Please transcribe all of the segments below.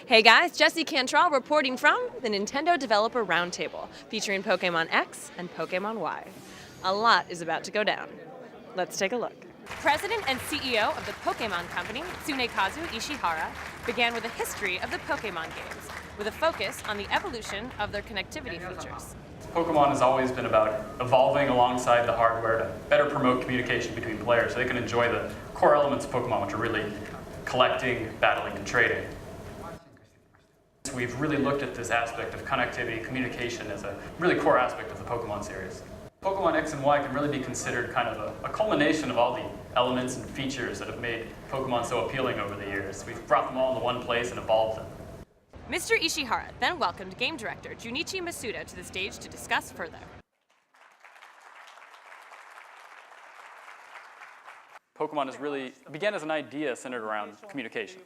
Hey guys, Jesse Cantrell reporting from the Nintendo Developer Roundtable, featuring Pokémon X and Pokémon Y. A lot is about to go down. Let's take a look. President and CEO of the Pokémon Company, Tsunekazu Ishihara, began with a history of the Pokémon games, with a focus on the evolution of their connectivity features. Pokémon has always been about evolving alongside the hardware to better promote communication between players so they can enjoy the core elements of Pokémon, which are really collecting, battling, and trading. We've really looked at this aspect of connectivity, communication as a really core aspect of the Pokémon series. Pokemon X and Y can really be considered kind of a culmination of all the elements and features that have made Pokemon so appealing over the years. We've brought them all into one place and evolved them. Mr. Ishihara then welcomed game director Junichi Masuda to the stage to discuss further. Pokemon began as an idea centered around communication.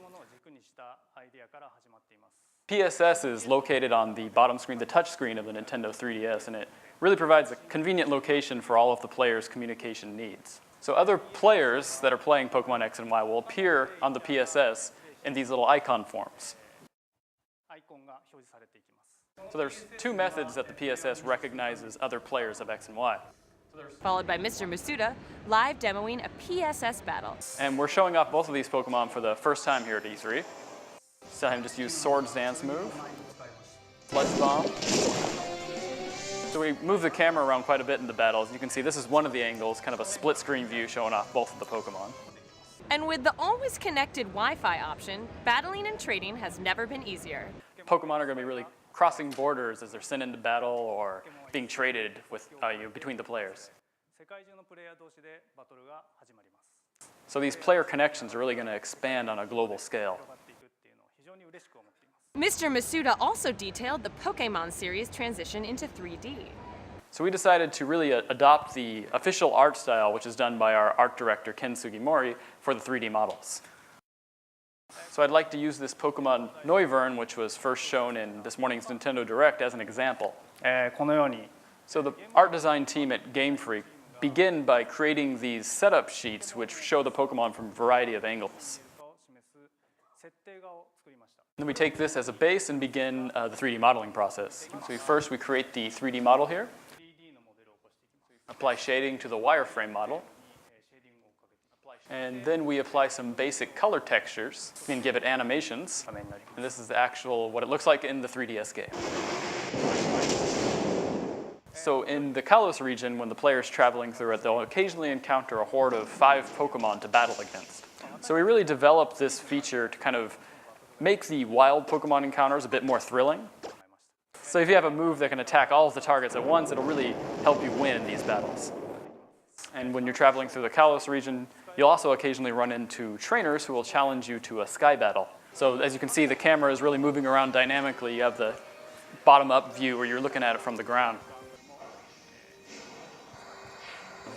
PSS is located on the bottom screen, the touch screen of the Nintendo 3DS, and it really provides a convenient location for all of the players' communication needs. So other players that are playing Pokemon X and Y will appear on the PSS in these little icon forms. So there's two methods that the PSS recognizes other players of X and Y. Followed by Mr. Masuda, live demoing a PSS battle. And we're showing off both of these Pokemon for the first time here at E3. So him just use Swords Dance move, Sludge Bomb. So we move the camera around quite a bit in the battles. You can see this is one of the angles, kind of a split screen view showing off both of the Pokemon. And with the always connected Wi-Fi option, battling and trading has never been easier. Pokemon are going to be really crossing borders as they're sent into battle or being traded with, between the players. So these player connections are really going to expand on a global scale. Mr. Masuda also detailed the Pokémon series transition into 3D. So we decided to really adopt the official art style, which is done by our art director, Ken Sugimori, for the 3D models. So I'd like to use this Pokemon Noivern, which was first shown in this morning's Nintendo Direct, as an example. So the art design team at Game Freak begin by creating these setup sheets which show the Pokemon from a variety of angles. Then we take this as a base and begin the 3D modeling process. So first we create the 3D model here, apply shading to the wireframe model, and then we apply some basic color textures and give it animations. And this is the actual, what it looks like in the 3DS game. So in the Kalos region, when the player's traveling through it, they'll occasionally encounter a horde of 5 Pokemon to battle against. So we really developed this feature to kind of make the wild Pokemon encounters a bit more thrilling. So if you have a move that can attack all of the targets at once, it'll really help you win in these battles. And when you're traveling through the Kalos region, you'll also occasionally run into trainers who will challenge you to a sky battle. So as you can see, the camera is really moving around dynamically. You have the bottom-up view where you're looking at it from the ground.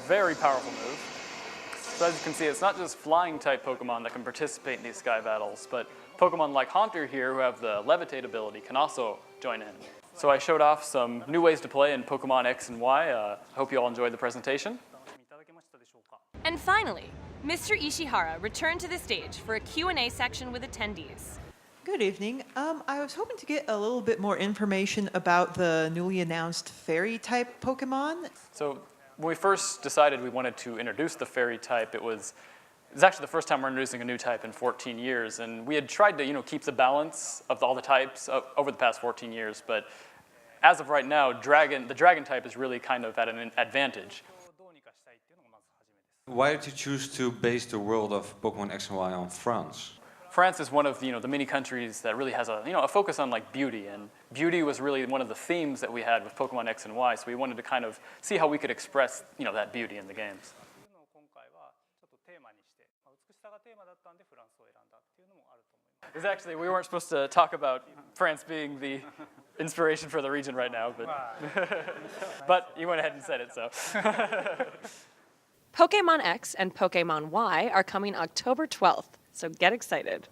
Very powerful move. So as you can see, it's not just flying-type Pokemon that can participate in these sky battles, but Pokemon like Haunter here, who have the levitate ability, can also join in. So I showed off some new ways to play in Pokemon X and Y. I hope you all enjoyed the presentation. And finally, Mr. Ishihara returned to the stage for a Q&A section with attendees. Good evening. I was hoping to get a little bit more information about the newly announced fairy-type Pokemon. So when we first decided we wanted to introduce the fairy type, it's actually the first time we're introducing a new type in 14 years, and we had tried to keep the balance of all the types over the past 14 years, but as of right now, the dragon type is really kind of at an advantage. Why did you choose to base the world of Pokemon X and Y on France? France is one of the many countries that really has a focus on beauty, and beauty was really one of the themes that we had with Pokemon X and Y, so we wanted to kind of see how we could express that beauty in the games. We weren't supposed to talk about France being the inspiration for the region right now, but you went ahead and said it, so. Pokémon X and Pokémon Y are coming October 12th, so get excited.